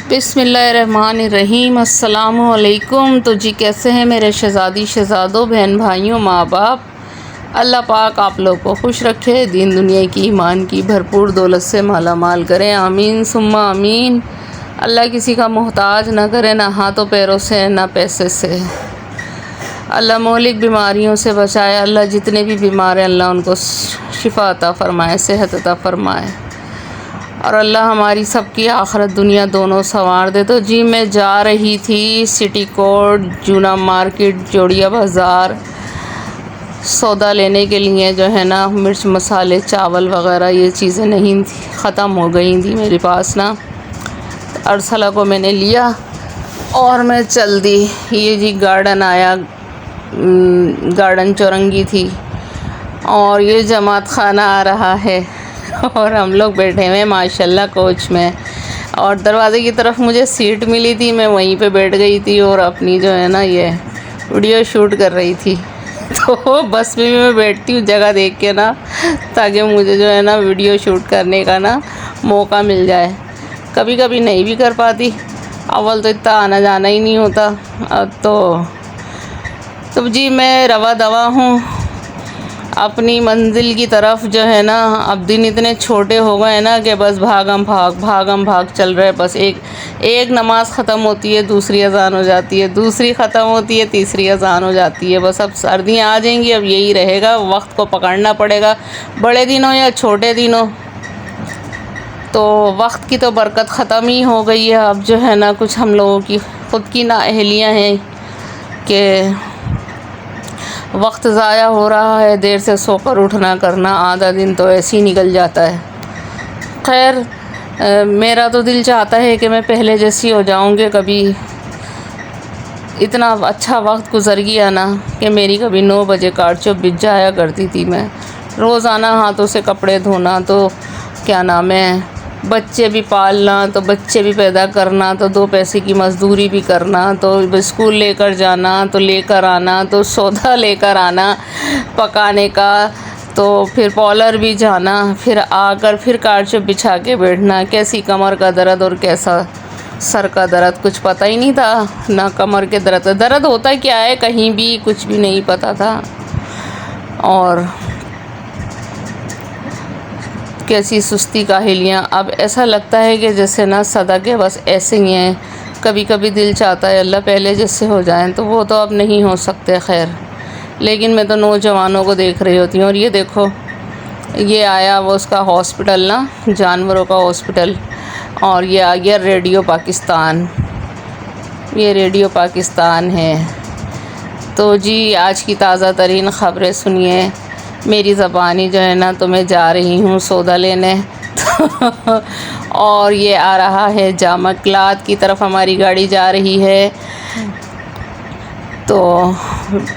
बिस्मिल्लाहिर्रहमानिर्रहीम। अस्सलामु अलैकुम। तो जी कैसे हैं मेरे शहज़ादी शहज़ादों, बहन भाइयों, माँ बाप। अल्लाह पाक आप लोग को खुश रखे, दीन दुनिया की ईमान की भरपूर दौलत से माला माल करें। आमीन सुम्मा आमीन। अल्लाह किसी का मोहताज ना करे, ना हाथों पैरों से, ना पैसे से। अल्लाह मौलिक बीमारियों से बचाए। अल्लाह जितने भी बीमार हैं अल्लाह उनको शिफा अता फ़रमाए, सेहत अता फ़रमाए। और अल्लाह हमारी सबकी आखिरत दुनिया दोनों संवार दे। तो जी मैं जा रही थी सिटी कोर्ट, जूना मार्केट, जोड़िया बाज़ार सौदा लेने के लिए। जो है ना मिर्च मसाले चावल वग़ैरह ये चीज़ें नहीं थी, ख़त्म हो गई थी मेरे पास ना। अरसला को मैंने लिया और मैं चल दी। ये जी गार्डन आया, गार्डन चौरंगी थी और ये जमात खाना आ रहा है और हम लोग बैठे हुए माशाल्लाह कोच में। और दरवाज़े की तरफ मुझे सीट मिली थी, मैं वहीं पे बैठ गई थी और अपनी जो है ना ये वीडियो शूट कर रही थी। तो बस में भी मैं बैठती हूँ जगह देख के ना, ताकि मुझे जो है ना वीडियो शूट करने का ना मौका मिल जाए। कभी कभी नहीं भी कर पाती, अव्वल तो इतना आना जाना ही नहीं होता। तो जी मैं रवा दवा हूँ अपनी मंजिल की तरफ। जो है ना अब दिन इतने छोटे हो गए ना कि बस भागम भाग चल रहे। बस एक नमाज़ ख़त्म होती है, दूसरी अज़ान हो जाती है, दूसरी ख़त्म होती है, तीसरी अज़ान हो जाती है। बस अब सर्दियाँ आ जाएंगी, अब यही रहेगा, वक्त को पकड़ना पड़ेगा। बड़े दिन हो या छोटे दिन हो, तो वक्त की तो बरकत ख़त्म ही हो गई है। अब जो है ना कुछ हम लोगों की ख़ुद की नाअहलियाँ हैं कि वक्त ज़ाया हो रहा है, देर से सोकर उठना करना, आधा दिन तो ऐसे ही निकल जाता है। खैर मेरा तो दिल चाहता है कि मैं पहले जैसी हो जाऊंगी। कभी इतना अच्छा वक्त गुज़र गया ना कि मेरी कभी 9 बजे कार चुप बिछ जाया करती थी। मैं रोज़ाना हाथों से कपड़े धोना, तो क्या नाम है, बच्चे भी पालना, तो बच्चे भी पैदा करना, तो 2 पैसे की मज़दूरी भी करना, तो स्कूल लेकर जाना, तो लेकर आना, तो सौदा लेकर आना पकाने का, तो फिर पॉलर भी जाना, फिर आकर फिर कारचुप बिछा के बैठना। कैसी कमर का दर्द और कैसा सर का दर्द कुछ पता ही नहीं था ना। कमर के दर्द होता क्या है कहीं भी कुछ भी नहीं पता था। और कैसी सुस्ती काहलियाँ। अब ऐसा लगता है कि जैसे ना सदा के बस ऐसे ही हैं। कभी कभी दिल चाहता है अल्लाह पहले जैसे हो जाएं, तो वो तो अब नहीं हो सकते। खैर लेकिन मैं तो नौजवानों को देख रही होती हूँ। और ये देखो ये आया वो उसका हॉस्पिटल ना, जानवरों का हॉस्पिटल। और ये आ गया रेडियो पाकिस्तान, ये रेडियो पाकिस्तान है। तो जी आज की ताज़ा तरीन ख़बरें सुनिए। मेरी ज़बानी जो है ना, तो मैं जा रही हूँ सौदा लेने और ये आ रहा है जामा क्लाथ की तरफ हमारी गाड़ी जा रही है। तो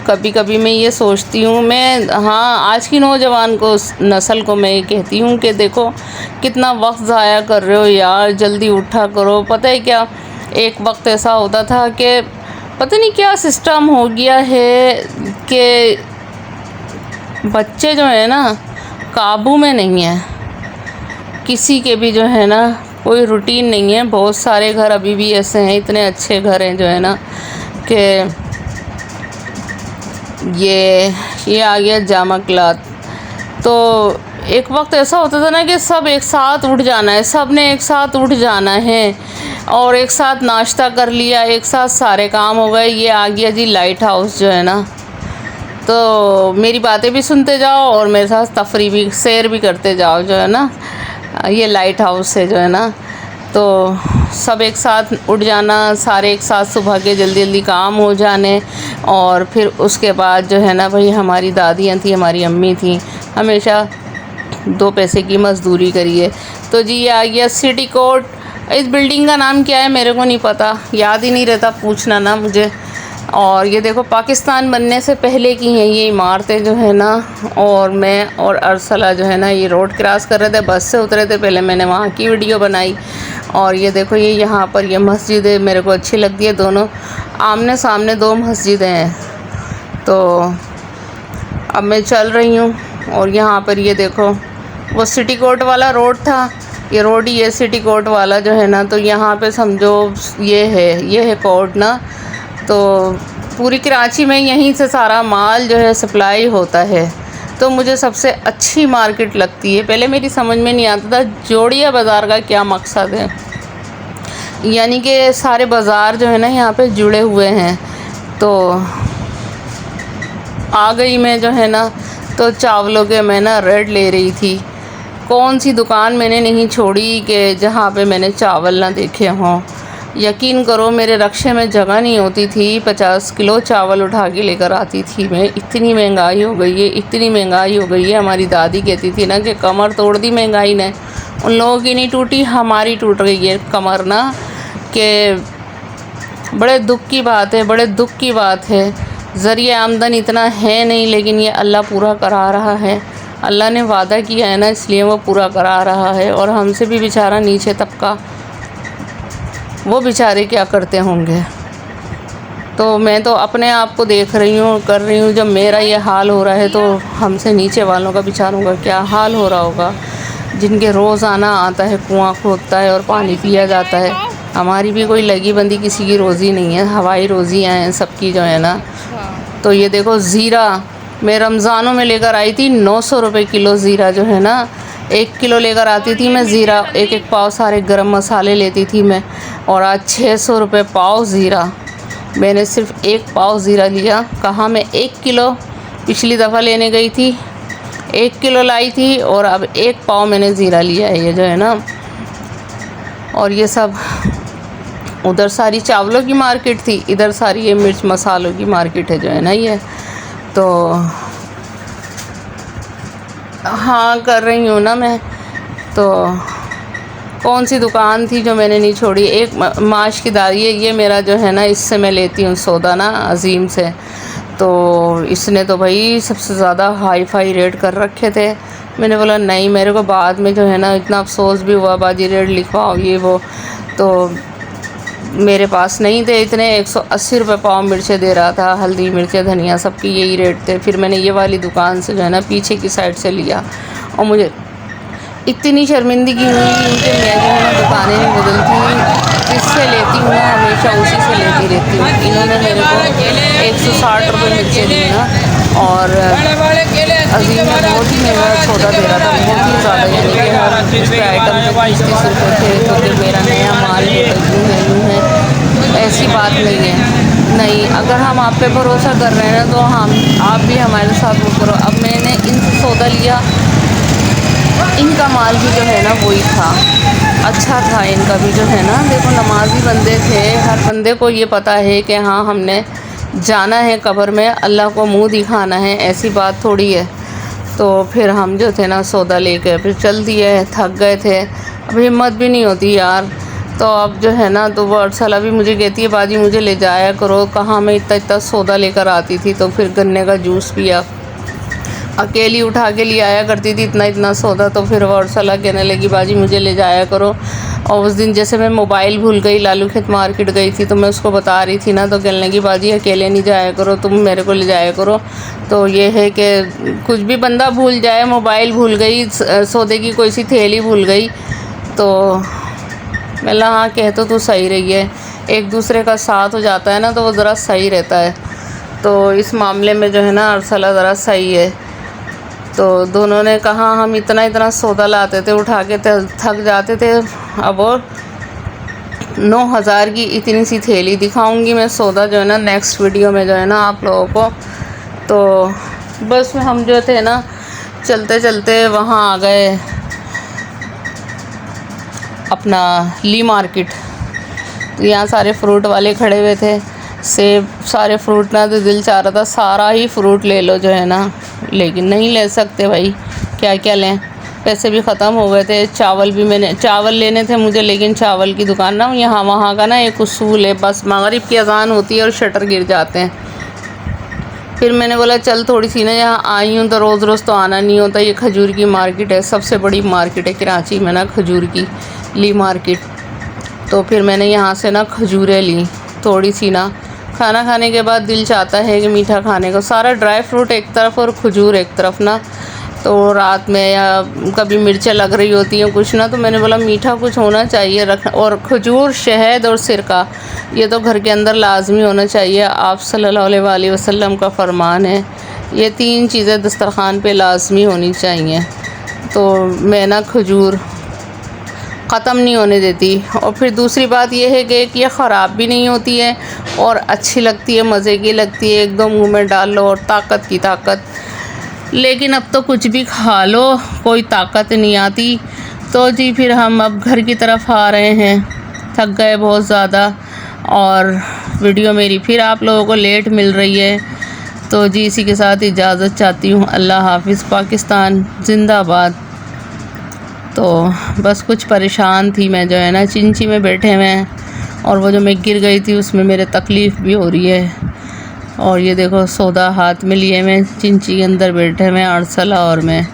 कभी कभी मैं ये सोचती हूँ, मैं हाँ आज की नौजवान को नस्ल को मैं ये कहती हूँ कि देखो कितना वक्त ज़ाया कर रहे हो यार, जल्दी उठा करो। पता है क्या, एक वक्त ऐसा होता था कि पता नहीं क्या सिस्टम हो गया है कि बच्चे जो है ना काबू में नहीं है, किसी के भी जो है ना कोई रूटीन नहीं है। बहुत सारे घर अभी भी ऐसे हैं, इतने अच्छे घर हैं जो है ना कि ये आ गया जामा क्लाथ। तो एक वक्त ऐसा होता था ना कि सब एक साथ उठ जाना है, सब ने एक साथ उठ जाना है और एक साथ नाश्ता कर लिया, एक साथ सारे काम हो गए। ये आ गया जी लाइट हाउस जो है ना, तो मेरी बातें भी सुनते जाओ और मेरे साथ तफरी भी, सैर भी करते जाओ जो है ना। ये लाइट हाउस है जो है ना, तो सब एक साथ उठ जाना, सारे एक साथ सुबह के जल्दी जल्दी काम हो जाने। और फिर उसके बाद जो है ना भाई हमारी दादियाँ थी, हमारी अम्मी थी, हमेशा 2 पैसे की मज़दूरी करिए। तो जी ये आ गया सिटी कोर्ट। इस बिल्डिंग का नाम क्या है मेरे को नहीं पता, याद ही नहीं रहता, पूछना ना मुझे। और ये देखो पाकिस्तान बनने से पहले की हैं ये इमारतें जो है ना। और मैं और अरसला जो है ना ये रोड क्रॉस कर रहे थे, बस से उतरे थे, पहले मैंने वहाँ की वीडियो बनाई। और ये देखो ये यहाँ पर ये मस्जिद है, मेरे को अच्छी लगती है। दोनों आमने सामने 2 मस्जिदें हैं। तो अब मैं चल रही हूँ और यहाँ पर ये देखो वो सिटी कोर्ट वाला रोड था, ये रोड ये सिटी कोर्ट वाला जो है ना, तो यहाँ पे समझो ये है कोर्ट ना। तो पूरी कराची में यहीं से सारा माल जो है सप्लाई होता है। तो मुझे सबसे अच्छी मार्केट लगती है। पहले मेरी समझ में नहीं आता था जोड़िया बाज़ार का क्या मकसद है, यानी कि सारे बाज़ार जो है ना यहाँ पे जुड़े हुए हैं। तो आ गई मैं जो है ना, तो चावलों के मैं ना रेट ले रही थी। कौन सी दुकान मैंने नहीं छोड़ी कि जहाँ पे मैंने चावल ना देखे हों। यकीन करो मेरे रक्शे में जगह नहीं होती थी, 50 किलो चावल उठा के लेकर आती थी मैं। इतनी महंगाई हो गई है, इतनी महंगाई हो गई है। हमारी दादी कहती थी ना कि कमर तोड़ दी महंगाई ने। उन लोगों की नहीं टूटी, हमारी टूट गई है कमर ना। कि बड़े दुख की बात है, बड़े दुख की बात है। ज़रिए आमदन इतना है नहीं, लेकिन ये अल्लाह पूरा करा रहा है। अल्लाह ने वादा किया है ना, इसलिए वो पूरा करा रहा है। और हमसे भी बेचारा नीचे तबका, वो बेचारे क्या करते होंगे। तो मैं तो अपने आप को देख रही हूँ, कर रही हूँ। जब मेरा ये हाल हो रहा है तो हमसे नीचे वालों का, बेचारों का क्या हाल हो रहा होगा, जिनके रोज़ाना आता है, कुआँ खोदता है और पानी पिया जाता है। हमारी भी कोई लगी बंदी किसी की रोज़ी नहीं है, हवाई रोज़ियाँ हैं सबकी जो है ना। तो ये देखो ज़ीरा मैं रमज़ानों में लेकर आई थी 900 रुपये किलो ज़ीरा जो है ना। 1 किलो लेकर आती थी मैं ज़ीरा, एक पाव सारे गरम मसाले लेती थी मैं। और आज 600 रुपये पाव ज़ीरा। मैंने सिर्फ 1 पाव ज़ीरा लिया। कहाँ मैं 1 किलो पिछली दफ़ा लेने गई थी, 1 किलो लाई थी, और अब 1 पाव मैंने ज़ीरा लिया है ये जो है ना। और ये सब उधर सारी चावलों की मार्केट थी, इधर सारी ये मिर्च मसालों की मार्केट है जो है ना ये। तो हाँ कर रही हूँ ना मैं। तो कौन सी दुकान थी जो मैंने नहीं छोड़ी। एक माश की दाल, ये मेरा जो है ना, इससे मैं लेती हूँ सौदा ना, अजीम से। तो इसने तो भाई सबसे ज़्यादा हाई फाई रेट कर रखे थे। मैंने बोला नहीं, मेरे को बाद में जो है ना इतना अफसोस भी हुआ, बाजी रेट लिखवाओ ये वो। तो मेरे पास नहीं थे इतने। 180 रुपये पाव मिर्चें दे रहा था, हल्दी मिर्चें धनिया सबकी यही रेट थे। फिर मैंने ये वाली दुकान से जो है ना पीछे की साइड से लिया। और मुझे इतनी शर्मिंदगी हुई कि मैं जो है ना दुकानें नहीं बदलती, जिससे लेती हूँ हमेशा उसी से लेती रहती हूँ। इन्होंने मेरे को 160 रुपये मिर्चें दी ना। और अजीम में बहुत ही महंगा सौदा दे रहा था, बहुत ही ज़्यादा, यानी कि हर उसके आइटम पे 30-30 रुपये थे। तो फिर मेरा नया माल यूँ है, ऐसी बात नहीं है। नहीं, अगर हम आप पे भरोसा कर रहे हैं तो आप भी हमारे साथ वो करो। अब मैंने इनसे सौदा लिया, इनका माल भी जो है ना वही था, अच्छा था इनका भी जो है ना। देखो नमाज़ी बंदे थे, हर बंदे को ये पता है कि हाँ हमने जाना है कब्र में, अल्लाह को मुंह दिखाना है, ऐसी बात थोड़ी है। तो फिर हम जो थे ना सौदा लेके फिर चल दिए, थक गए थे, अब हिम्मत भी नहीं होती यार। तो अब जो है ना, तो वो अरसला भी मुझे कहती है बाजी मुझे ले जाया करो। कहाँ मैं इतना सौदा लेकर आती थी। तो फिर गन्ने का जूस पिया, अकेली उठा के ले आया करती थी इतना सौदा। तो फिर वो अरसला कहने लगी बाजी मुझे ले जाया करो। और उस दिन जैसे मैं मोबाइल भूल गई, लालू खेत मार्केट गई थी, तो मैं उसको बता रही थी ना, तो कहने लगी बाजी अकेले नहीं जाया करो, तुम मेरे को ले जाया करो। तो ये है कि कुछ भी बंदा भूल जाए, मोबाइल भूल गई, सौदे की कोई सी थैली भूल गई, तो मैं हाँ कह तो तू सही रही है। एक दूसरे का साथ हो जाता है ना, तो वो ज़रा सही रहता है। तो इस मामले में जो है ना अरसला ज़रा सही है। तो दोनों ने कहा हम इतना सौदा लाते थे, उठा के थक जाते थे। अब और 9,000 की इतनी सी थैली दिखाऊंगी मैं सौदा जो है ना नेक्स्ट वीडियो में जो है ना आप लोगों को। तो बस हम जो थे ना चलते चलते वहाँ आ गए अपना ली मार्केट। तो यहाँ सारे फ्रूट वाले खड़े हुए थे, सेब सारे फ्रूट ना, तो दिल चाह रहा था सारा ही फ्रूट ले लो जो है ना, लेकिन नहीं ले सकते भाई, क्या क्या लें, पैसे भी ख़त्म हो गए थे। चावल भी मैंने चावल लेने थे मुझे, लेकिन चावल की दुकान ना यहाँ वहाँ का ना एक उसूल है, बस मगरिब की अज़ान होती है और शटर गिर जाते हैं। फिर मैंने बोला चल थोड़ी सी ना, यहाँ आई हूँ तो रोज़ रोज़ तो आना नहीं होता। ये खजूर की मार्केट है, सबसे बड़ी मार्केट है कराची में ना, खजूर की ली मार्केट। तो फिर मैंने यहाँ से ना खजूरें ली थोड़ी सी ना। खाना खाने के बाद दिल चाहता है कि मीठा खाने को, सारा ड्राई फ्रूट एक तरफ और खजूर एक तरफ ना। तो रात में या कभी मिर्चें लग रही होती हैं कुछ ना, तो मैंने बोला मीठा कुछ होना चाहिए रखना। और खजूर, शहद और सिरका ये तो घर के अंदर लाजमी होना चाहिए। आप सल्लल्लाहु अलैहि वसल्लम का फरमान है, ये 3 चीज़ें दस्तरखान पे लाजमी होनी चाहिए। तो मैं ना खजूर ख़त्म नहीं होने देती। और फिर दूसरी बात यह है कि ये ख़राब भी नहीं होती है और अच्छी लगती है, मज़े की लगती है, एकदम मुँह में डाल लो और ताकत की ताकत। लेकिन अब तो कुछ भी खा लो कोई ताकत नहीं आती। तो जी फिर हम अब घर की तरफ आ रहे हैं, थक गए बहुत ज़्यादा और वीडियो मेरी फिर आप लोगों को लेट मिल रही है। तो जी इसी के साथ इजाज़त चाहती हूँ। अल्लाह हाफ़िज़। पाकिस्तान ज़िंदाबाद। तो बस कुछ परेशान थी मैं, जो है ना चिंची में बैठे हुए हैं और वो जो मैं गिर गई थी उसमें मेरे तकलीफ़ भी हो रही है। और ये देखो सौदा हाथ में लिए मैं चिंची के अंदर बैठे हुए अरसला और मैं।